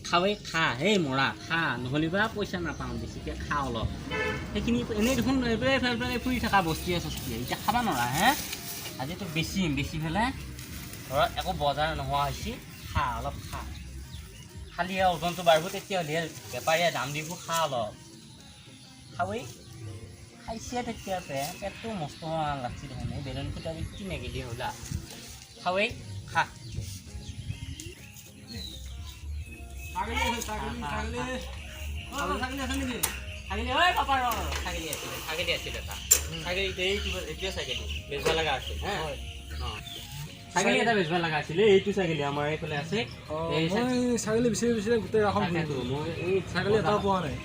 খাওঁৱে খা হেই মৰা খা নহ'লে বা পইচা নাপাওঁ বেছিকৈ খা অলপ সেইখিনি এনেই দেখোন এইফালে ফুৰি থকা বস্তুৱে চস্তুৱে এতিয়া খাবা নৰা হে আজিতো বেছি পেলাই ঘৰত একো বজাৰ নোহোৱা হৈছে খা অলপ খা খালি ওজনটো বাঢ়িব তেতিয়াহ'লে বেপাৰীয়ে দাম দিব খা অলপ খাওঁৱে খাইছে তেতিয়াৰ পৰা পেটটো মস্ত লাগছি দেখোন এই বেলুন ফুটা কি নেগেলি হ'লা খাওঁৱে খা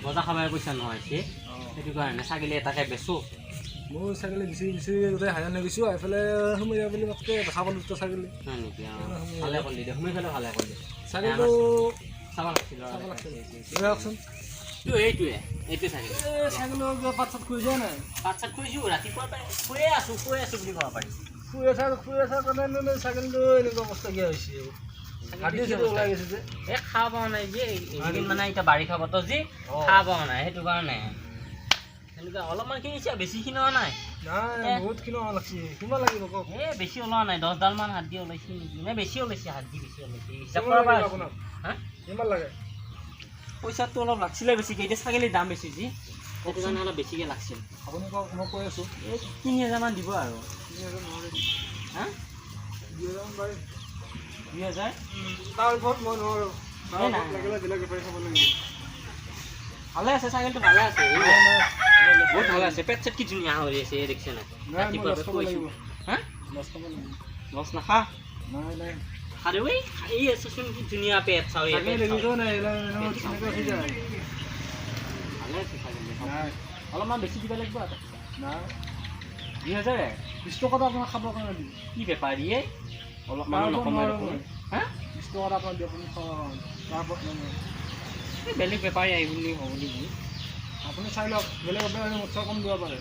বজা খাবাৰ পইচা নহয় সেইটো কাৰণে ছাগলী এটাকে বেচো মই ছাগলী বিচাৰি গোটেই হাইৰাণ হৈ গৈছোঁ এইফালে সোমাই যাব বুলি মাতকৈ দেখা পালোঁ দুটা ছাগলী হয় নেকি ভালে কৰিলি দে সোমাই পেলাই ভালে কৰিলি ছাগলীটো চাব লাগিছিল কওকচোন এইটোৱে ছাগলী ছাগলীৰ পাত চাত খুৱাইছে নাই পাত চাত খুৱাইছোঁ ৰাতিপুৱা শুয়ে আছোঁ বুলি ক'ব পাৰি শুই আছা কাৰণে ছাগলীটো এনেকুৱা অৱস্থা কিয় হৈছে ওলাই গৈছে যে এই খাব পোৱা নাই যে এইকেইদিন মানে এতিয়া বাৰিষা বতৰ যি খাব পোৱা নাই সেইটো কাৰণে সেনেকুৱা অলপমান কিনিছে বেছিখিনি হোৱা নাই বহুতখিনি লাগছে কিমান লাগিব কওক এই বেছি ওলোৱা নাই 10ডালমান হাত দি ওলাইছে নেকি নে বেছি ওলাইছে হাত দি বেছি ওলাইছে আপোনাক কিমান লাগে পইচাটো অলপ লাগছিলে বেছিকৈ এতিয়া ছাগলীৰ দাম বেছি যি সেইটো কাৰণে অলপ বেছিকৈ লাগছিল আপুনি কওক মই কৈ আছোঁ এই 3000মান দিব আৰু 2000 তাৰ ওপৰত মই নোৱাৰোঁ লাগিলে বেলেগ বেপাৰী খাব লাগিব ভালে আছে ছাগলীটো ভালে আছে বহুত ভালে আছে পেট চেট কি ধুনীয়া হৈ আছে দেখিছে নাই ৰাতিপুৱা লছ নাখা নাই আরে ওই এই আছে কি দুনিয়া পেট চাও এই পেট অলপমান বেছি দিব লাগিব নাই 2000 20 টকাটো আপোনাক খাবৰ কাৰণে দিম কি বেপাৰীয়ে অলপমান নকমাই হা 20 টকাটো আপোনাক দিয়ক আপুনি তাৰপৰত বেলেগ বেপাৰী আহিব বুলি হ'ব নেকি আপুনি চাই লওক বেলেগ বেপাৰী মোতকৈ কম দিব পাৰে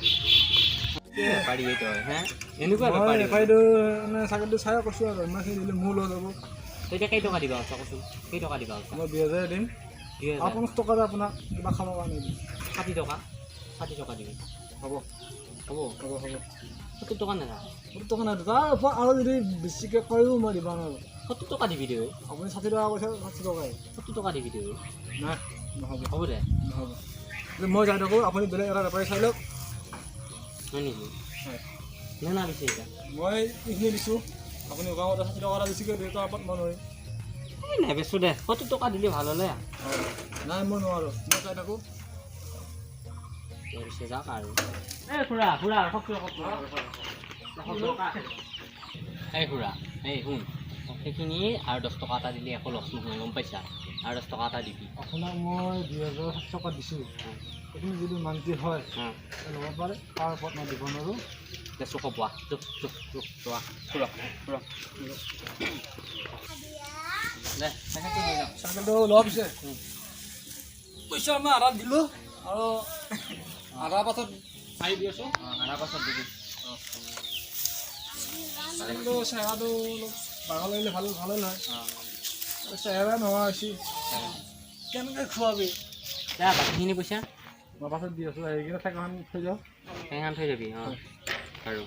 বেপাৰী এইটো হা এনেকুৱা বেপাৰীটো মানে ছাগলীটো চাই কৈছোঁ আৰু ইমানখিনি দিলে মোৰ লৈ যাব এতিয়া কেই টকা দিবা কচোন কেই টকা দিবা মই 2000 দিম 50 টকাতে আপোনাক কিবা খাবৰ কাৰণে দিম 60 টকা দিবি হ'ব 70 টকা নাযায় 70 টকা নাই তাৰ ওপৰত আৰু যদি বেছিকৈ কয়ো মই দিব নোৱাৰোঁ 70 টকা দিবি দেই আপুনি 60 টকা কৈছে 60 টকাই 70 টকা দিবি দেই নাই নহ'ব হ'ব দে নহ'ব মই যাই থাকোঁ আপুনি বেলেগ এটা বেপাৰী চাই লওক হয় নেকি হয় না বেছি এতিয়া মই এইখিনি দিছোঁ আপুনি গাঁৱত 60 টকা এটা বেছিকৈ দিয়ে তাৰ ওপৰত মই নোৱাৰিম নাই বেচোঁ দে 70 টকা দিলে ভাল হ'লে নাই মই নোৱাৰোঁ মই চাই থাকোঁ যাওক আৰু এই খুৰা এই খুৰা এই শুন সেইখিনি আৰু 10 টকা এটা দিলে একো লছ নহয় গম পাইছা আৰু 10 টকা এটা দিবি আপোনাক মই 2700 টকা দিছোঁ সেইখিনি যদি মান্থলি হয় ল'ব পাৰে তাৰ ওপৰত মই দিব নোৱাৰোঁ দেচোঁ কপোৱা দে ছাগলীটো লোৱা পিছে পইচা মই আধা দিলোঁ আৰু আধা পাছত চাই দি আছোঁ আধা পাছত দিবি ছাগলীটো চেহেৰাটো অলপ ডাঙৰ লাগিলে ভালেই নহয় চেহেৰা নোহোৱা হৈছে কেনেকৈ খুৱাবি দে বাকীখিনি পইচা মই পাছত দি আছোঁ সেইকেইটা ঠেকাখন থৈ যাওঁ সেইখন থৈ যাবি আৰু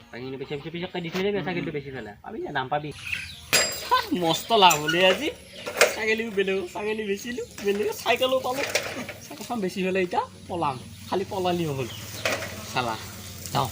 বাকীখিনি পইচা পিছতকৈ দি থৈ যাবি ছাগলীটো বেছি পেলাই পাবি দাম পাবি মস্ত লাভ হ'লে আজি ছাগলীও ছাগলী বেচিলোঁ চাইকেলো পালোঁ চাইকেলখন বেছি হ'লে এতিয়া পলাম খালি পলালিও হ'ল চালা যাওঁ